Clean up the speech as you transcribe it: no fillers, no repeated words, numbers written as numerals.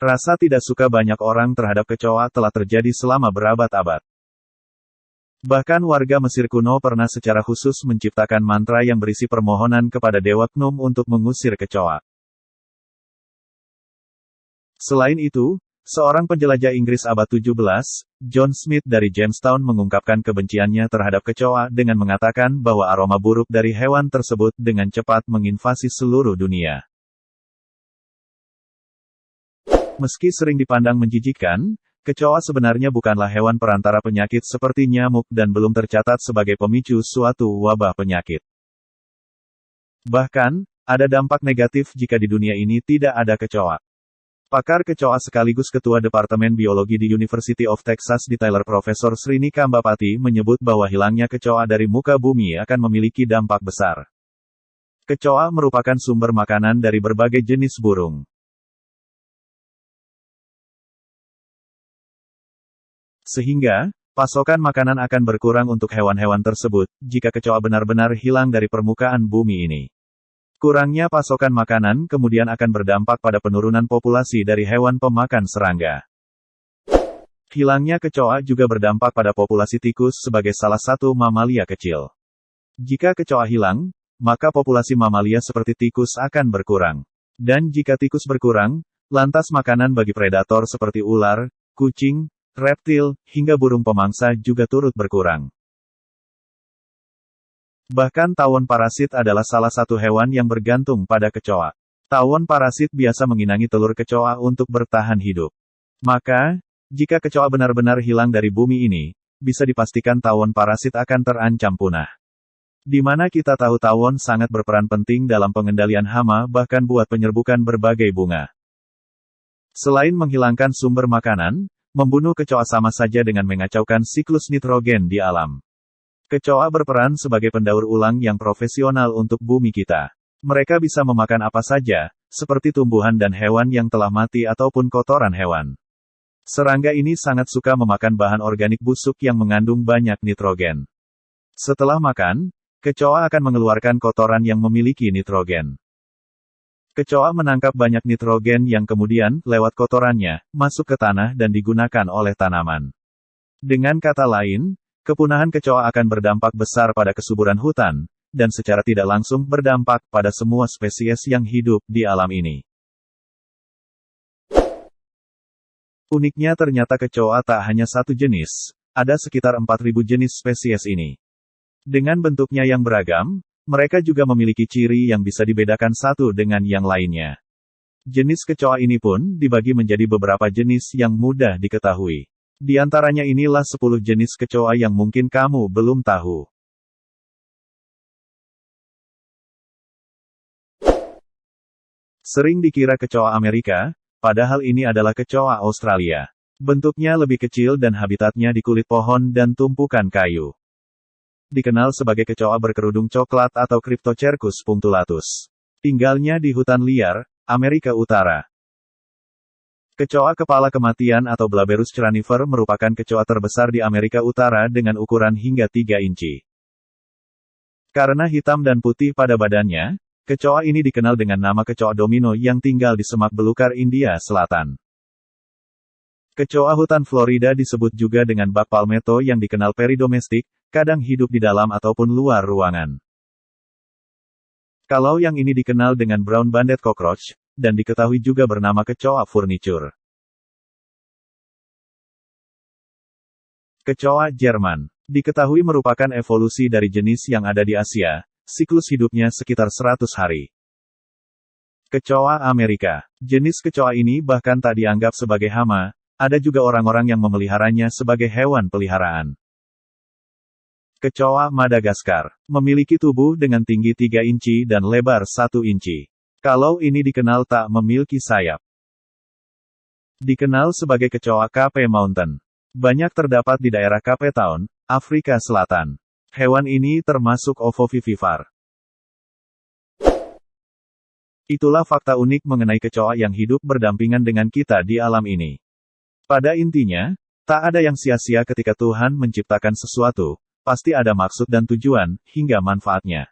Rasa tidak suka banyak orang terhadap kecoa telah terjadi selama berabad-abad. Bahkan warga Mesir kuno pernah secara khusus menciptakan mantra yang berisi permohonan kepada Dewa Khnum untuk mengusir kecoa. Selain itu, seorang penjelajah Inggris abad 17, John Smith dari Jamestown mengungkapkan kebenciannya terhadap kecoa dengan mengatakan bahwa aroma buruk dari hewan tersebut dengan cepat menginvasi seluruh dunia. Meski sering dipandang menjijikkan, kecoa sebenarnya bukanlah hewan perantara penyakit seperti nyamuk dan belum tercatat sebagai pemicu suatu wabah penyakit. Bahkan, ada dampak negatif jika di dunia ini tidak ada kecoa. Pakar kecoa sekaligus Ketua Departemen Biologi di University of Texas di Tyler Profesor Srini Kambapati menyebut bahwa hilangnya kecoa dari muka bumi akan memiliki dampak besar. Kecoa merupakan sumber makanan dari berbagai jenis burung. Sehingga, pasokan makanan akan berkurang untuk hewan-hewan tersebut, jika kecoa benar-benar hilang dari permukaan bumi ini. Kurangnya pasokan makanan kemudian akan berdampak pada penurunan populasi dari hewan pemakan serangga. Hilangnya kecoa juga berdampak pada populasi tikus sebagai salah satu mamalia kecil. Jika kecoa hilang, maka populasi mamalia seperti tikus akan berkurang. Dan jika tikus berkurang, lantas makanan bagi predator seperti ular, kucing, reptil, hingga burung pemangsa juga turut berkurang. Bahkan tawon parasit adalah salah satu hewan yang bergantung pada kecoa. Tawon parasit biasa menginangi telur kecoa untuk bertahan hidup. Maka, jika kecoa benar-benar hilang dari bumi ini, bisa dipastikan tawon parasit akan terancam punah. Di mana kita tahu tawon sangat berperan penting dalam pengendalian hama bahkan buat penyerbukan berbagai bunga. Selain menghilangkan sumber makanan, membunuh kecoa sama saja dengan mengacaukan siklus nitrogen di alam. Kecoa berperan sebagai pendaur ulang yang profesional untuk bumi kita. Mereka bisa memakan apa saja, seperti tumbuhan dan hewan yang telah mati ataupun kotoran hewan. Serangga ini sangat suka memakan bahan organik busuk yang mengandung banyak nitrogen. Setelah makan, kecoa akan mengeluarkan kotoran yang memiliki nitrogen. Kecoa menangkap banyak nitrogen yang kemudian, lewat kotorannya, masuk ke tanah dan digunakan oleh tanaman. Dengan kata lain, kepunahan kecoa akan berdampak besar pada kesuburan hutan, dan secara tidak langsung berdampak pada semua spesies yang hidup di alam ini. Uniknya ternyata kecoa tak hanya satu jenis, ada sekitar 4.000 jenis spesies ini. Dengan bentuknya yang beragam, mereka juga memiliki ciri yang bisa dibedakan satu dengan yang lainnya. Jenis kecoa ini pun dibagi menjadi beberapa jenis yang mudah diketahui. Di antaranya inilah 10 jenis kecoa yang mungkin kamu belum tahu. Sering dikira kecoa Amerika, padahal ini adalah kecoa Australia. Bentuknya lebih kecil dan habitatnya di kulit pohon dan tumpukan kayu. Dikenal sebagai kecoa berkerudung coklat atau Cryptocercus punctulatus. Tinggalnya di hutan liar, Amerika Utara. Kecoa kepala kematian atau Blaberus cranifer merupakan kecoa terbesar di Amerika Utara dengan ukuran hingga 3 inci. Karena hitam dan putih pada badannya, kecoa ini dikenal dengan nama kecoa domino yang tinggal di semak belukar India Selatan. Kecoa hutan Florida disebut juga dengan bak palmetto yang dikenal peridomestik, kadang hidup di dalam ataupun luar ruangan. Kalau yang ini dikenal dengan brown banded cockroach, dan diketahui juga bernama kecoa furniture. Kecoa Jerman diketahui merupakan evolusi dari jenis yang ada di Asia, siklus hidupnya sekitar 100 hari. Kecoa Amerika. Jenis kecoa ini bahkan tak dianggap sebagai hama, ada juga orang-orang yang memeliharanya sebagai hewan peliharaan. Kecoa Madagaskar memiliki tubuh dengan tinggi 3 inci dan lebar 1 inci. Kalau ini dikenal tak memiliki sayap. Dikenal sebagai kecoa Cape Mountain. Banyak terdapat di daerah Cape Town, Afrika Selatan. Hewan ini termasuk ovovivipar. Itulah fakta unik mengenai kecoa yang hidup berdampingan dengan kita di alam ini. Pada intinya, tak ada yang sia-sia ketika Tuhan menciptakan sesuatu, pasti ada maksud dan tujuan, hingga manfaatnya.